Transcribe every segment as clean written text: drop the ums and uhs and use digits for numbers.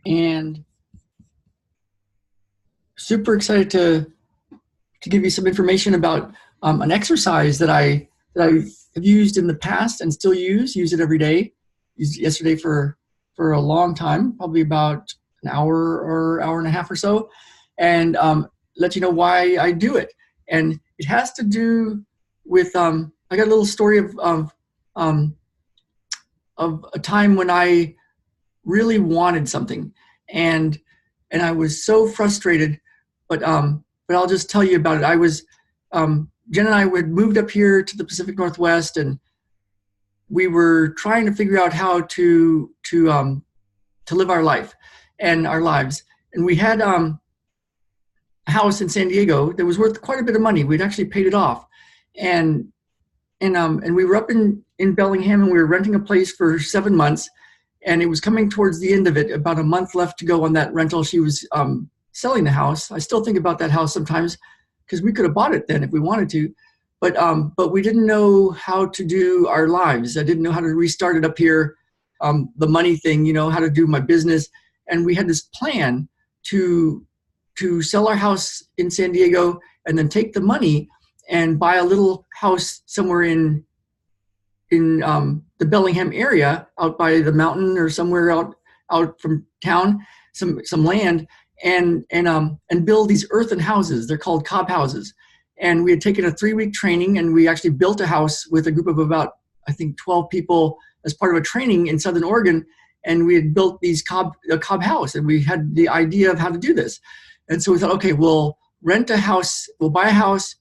and super excited to give you some information about an exercise that I have used in the past and still use it every day. Used it yesterday for a long time, probably about an hour or hour and a half or so, and let you know why I do it. And it has to do with I got a little story um, of a time when I really wanted something, and I was so frustrated. But I'll just tell you about it. I was Jen and I had moved up here to the Pacific Northwest, and we were trying to figure out how to live our life and our lives. And we had a house in San Diego that was worth quite a bit of money. We'd actually paid it off, and and we were up in Bellingham, and we were renting a place for 7 months, and it was coming towards the end of it, about a month left to go on that rental. She was selling the house. I still think about that house sometimes because we could have bought it then if we wanted to, but we didn't know how to do our lives. I didn't know how to restart it up here, the money thing, how to do my business, and we had this plan to sell our house in San Diego and then take the money and buy a little house somewhere in the Bellingham area, out by the mountain or somewhere out from town, some land, and build these earthen houses. They're called cob houses. And we had taken a 3-week training, and we actually built a house with a group of about, I think, 12 people as part of a training in Southern Oregon. And we had built a cob house, and we had the idea of how to do this. And so we thought, okay, we'll rent a house, we'll buy a house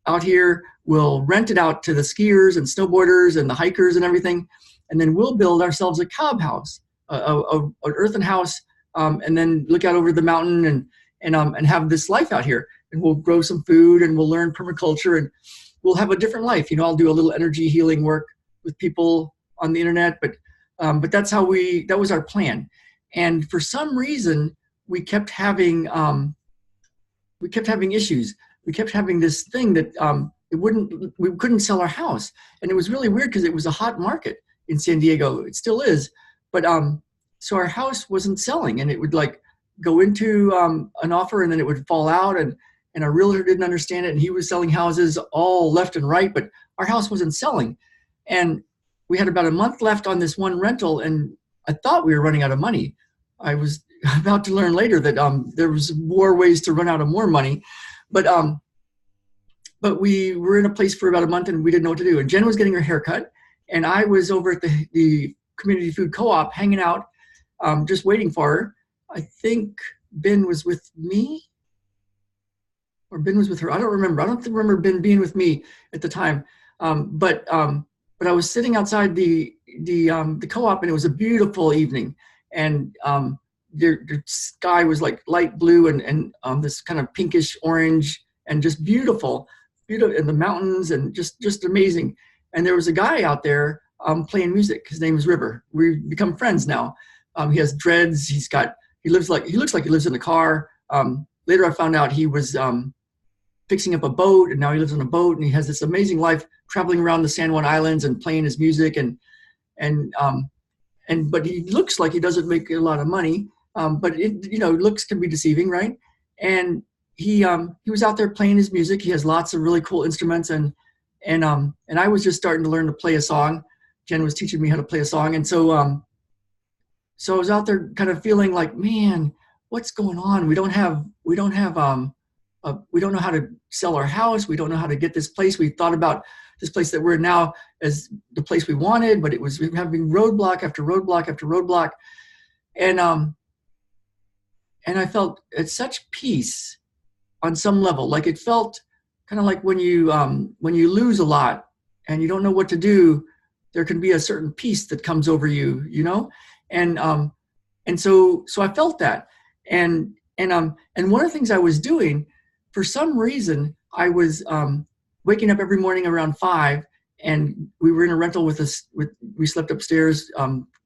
out here, we'll rent it out to the skiers and snowboarders and the hikers and everything, and then we'll build ourselves a cob house, an earthen house, and then look out over the mountain and have this life out here. And we'll grow some food, and we'll learn permaculture, and we'll have a different life. I'll do a little energy healing work with people on the internet, but that was our plan. And for some reason, we kept having issues. We kept having this thing that we couldn't sell our house, and it was really weird because it was a hot market in San Diego. It still is, but so our house wasn't selling, and it would like go into an offer, and then it would fall out, and our realtor didn't understand it, and he was selling houses all left and right, but our house wasn't selling. And we had about a month left on this one rental, and I thought we were running out of money. I was about to learn later that there was more ways to run out of more money, but we were in a place for about a month, and we didn't know what to do. And Jen was getting her hair cut, and I was over at the community food co-op hanging out, just waiting for her. I think Ben was with me, or Ben was with her. I don't remember. I don't remember Ben being with me at the time. But I was sitting outside the co-op, and it was a beautiful evening, and the sky was like light blue and this kind of pinkish orange, and just beautiful, and the mountains, and just amazing. And there was a guy out there playing music. His name is River. We've become friends now. He has dreads. He looks like he lives in a car. Later I found out he was fixing up a boat, and now he lives on a boat, and he has this amazing life traveling around the San Juan Islands and playing his music, but he looks like he doesn't make a lot of money. But looks can be deceiving, right? And he was out there playing his music. He has lots of really cool instruments, and I was just starting to learn to play a song. Jen was teaching me how to play a song, and so I was out there kind of feeling like, man, what's going on? We don't know how to sell our house. We don't know how to get this place. We thought about this place that we're in now as the place we wanted, but we were having roadblock after roadblock after roadblock. And I felt at such peace on some level. Like it felt kind of like when you lose a lot and you don't know what to do, there can be a certain peace that comes over you, And so I felt that. And one of the things I was doing, for some reason, I was waking up every morning around 5, and we were in a rental we slept upstairs.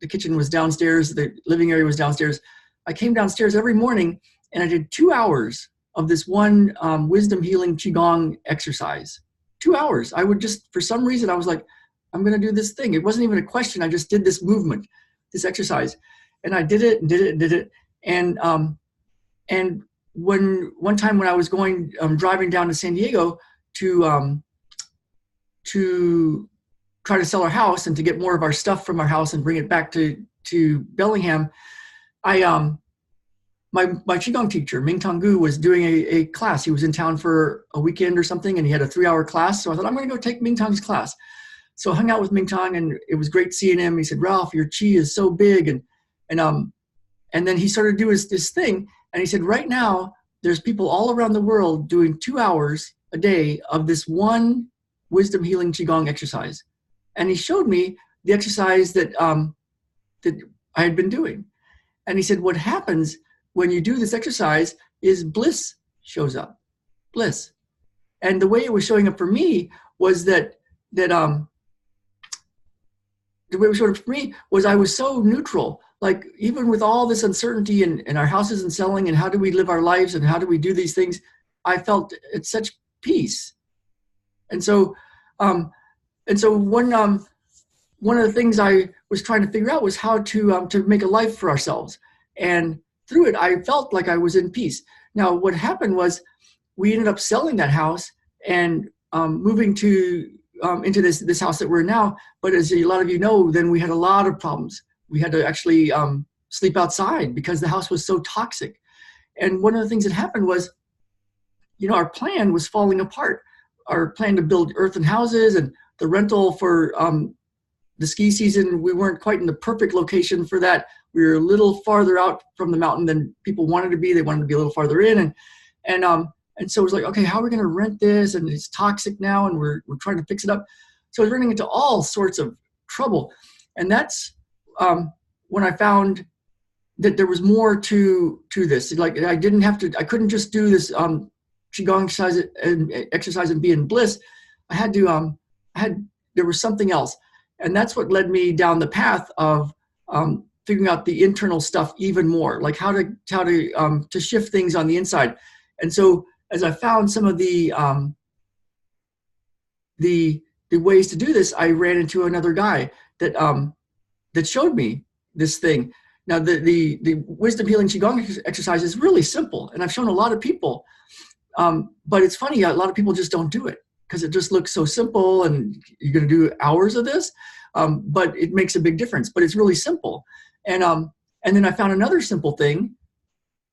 The kitchen was downstairs. The living area was downstairs. I came downstairs every morning, and I did 2 hours of this one wisdom healing Qigong exercise. 2 hours. I would just, for some reason, I was like, I'm going to do this thing. It wasn't even a question. I just did this movement, this exercise. And I did it and did it and did it. And one time when I was going driving down to San Diego to try to sell our house and to get more of our stuff from our house and bring it back to Bellingham, I my qigong teacher Ming Tong Gu was doing a class. He was in town for a weekend or something, and he had a 3-hour class. So I thought, I'm going to go take Ming Tong's class. So I hung out with Ming Tong, and it was great seeing him. He said, Ralph, your chi is so big, and then he started doing this thing, and he said, right now there's people all around the world doing 2 hours a day of this one wisdom healing qigong exercise. And he showed me the exercise that I had been doing. And he said, what happens when you do this exercise is bliss shows up, bliss. And the way it was showing up for me was that the way it was showing up for me was I was so neutral. Like, even with all this uncertainty and our house isn't selling and how do we live our lives and how do we do these things, I felt at such peace. And so one of the things I was trying to figure out was how to make a life for ourselves. And through it, I felt like I was in peace. Now, what happened was we ended up selling that house and moving into this house that we're in now. But as a lot of you know, then we had a lot of problems. We had to actually sleep outside because the house was so toxic. And one of the things that happened was, our plan was falling apart. Our plan to build earthen houses and the rental for the ski season, we weren't quite in the perfect location for that. We were a little farther out from the mountain than people wanted to be. They wanted to be a little farther in. And so it was like, okay, how are we going to rent this? And it's toxic now, and we're trying to fix it up. So I was running into all sorts of trouble. And that's when I found that there was more to this. Like, I couldn't just do this qigong exercise and be in bliss. There was something else. And that's what led me down the path of figuring out the internal stuff even more, like how to shift things on the inside. And so as I found some of the ways to do this, I ran into another guy that showed me this thing. Now, the wisdom healing qigong exercise is really simple, and I've shown a lot of people. But it's funny, a lot of people just don't do it because it just looks so simple, and you're going to do hours of this. But it makes a big difference. But it's really simple. And then I found another simple thing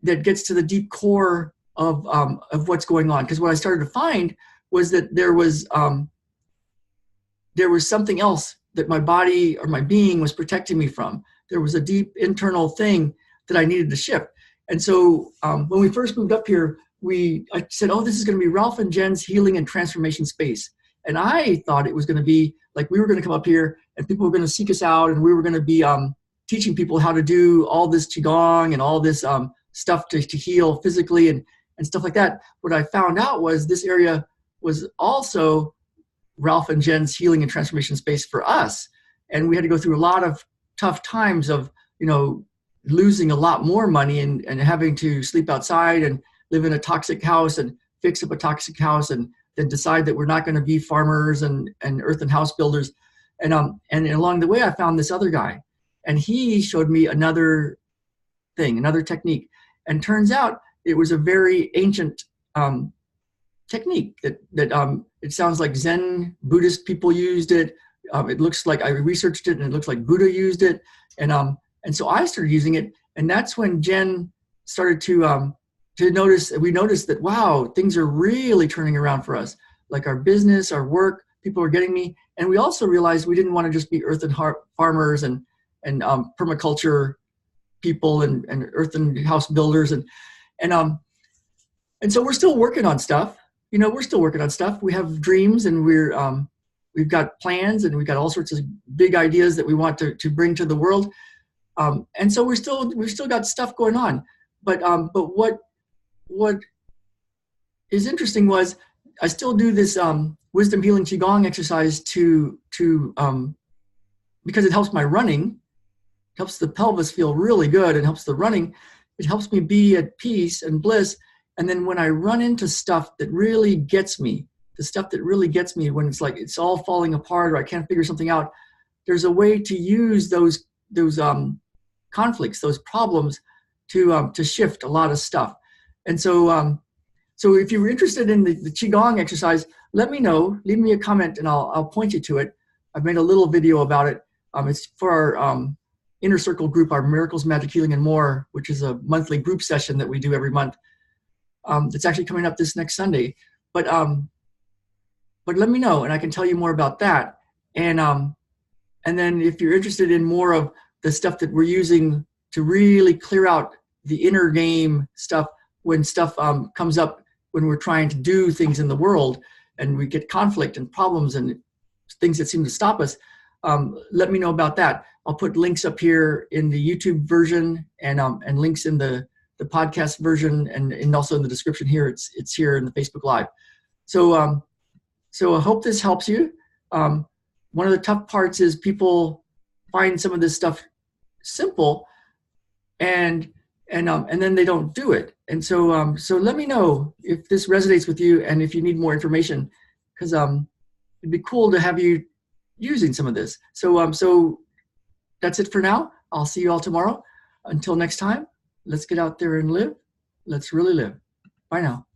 that gets to the deep core of what's going on. Because what I started to find was that there was something else that my body or my being was protecting me from. There was a deep internal thing that I needed to shift. And so when we first moved up here, I said, oh, this is going to be Ralph and Jen's healing and transformation space. And I thought it was going to be like we were going to come up here and people were going to seek us out, and we were going to be teaching people how to do all this qigong and all this stuff to heal physically and stuff like that. What I found out was this area was also Ralph and Jen's healing and transformation space for us. And we had to go through a lot of tough times of, losing a lot more money and having to sleep outside and live in a toxic house and fix up a toxic house and then decide that we're not going to be farmers and earthen house builders. And along the way, I found this other guy, and he showed me another thing, another technique. And turns out it was a very ancient technique that it sounds like Zen Buddhist people used it. It looks like I researched it, and it looks like Buddha used it. And so I started using it, and that's when Jen started to notice. We noticed that, wow, things are really turning around for us. Like our business, our work, people are getting me. And we also realized we didn't want to just be earthen farmers and permaculture people and earthen house builders and so we're still working on stuff. We're still working on stuff. We have dreams, and we've got plans, and we've got all sorts of big ideas that we want to bring to the world. And so we've still got stuff going on. But what is interesting was I still do this wisdom healing qigong exercise because it helps my running, helps the pelvis feel really good, and helps the running. It helps me be at peace and bliss. And then when I run into stuff that really gets me, when it's like it's all falling apart or I can't figure something out, there's a way to use those conflicts, those problems, to shift a lot of stuff. And so so if you're interested in the Qigong exercise, let me know. Leave me a comment and I'll point you to it. I've made a little video about it. It's for our Inner Circle group, our Miracles, Magic, Healing, and More, which is a monthly group session that we do every month. It's actually coming up this next Sunday. But let me know and I can tell you more about that. And then if you're interested in more of the stuff that we're using to really clear out the inner game stuff when stuff comes up, when we're trying to do things in the world and we get conflict and problems and things that seem to stop us, let me know about that. I'll put links up here in the YouTube version and links in the podcast version and also in the description here. It's here in the Facebook Live. So so I hope this helps you. One of the tough parts is people find some of this stuff simple and then they don't do it. And so so let me know if this resonates with you and if you need more information, because it'd be cool to have you using some of this. So so that's it for now. I'll see you all tomorrow. Until next time, let's get out there and live. Let's really live. Bye now.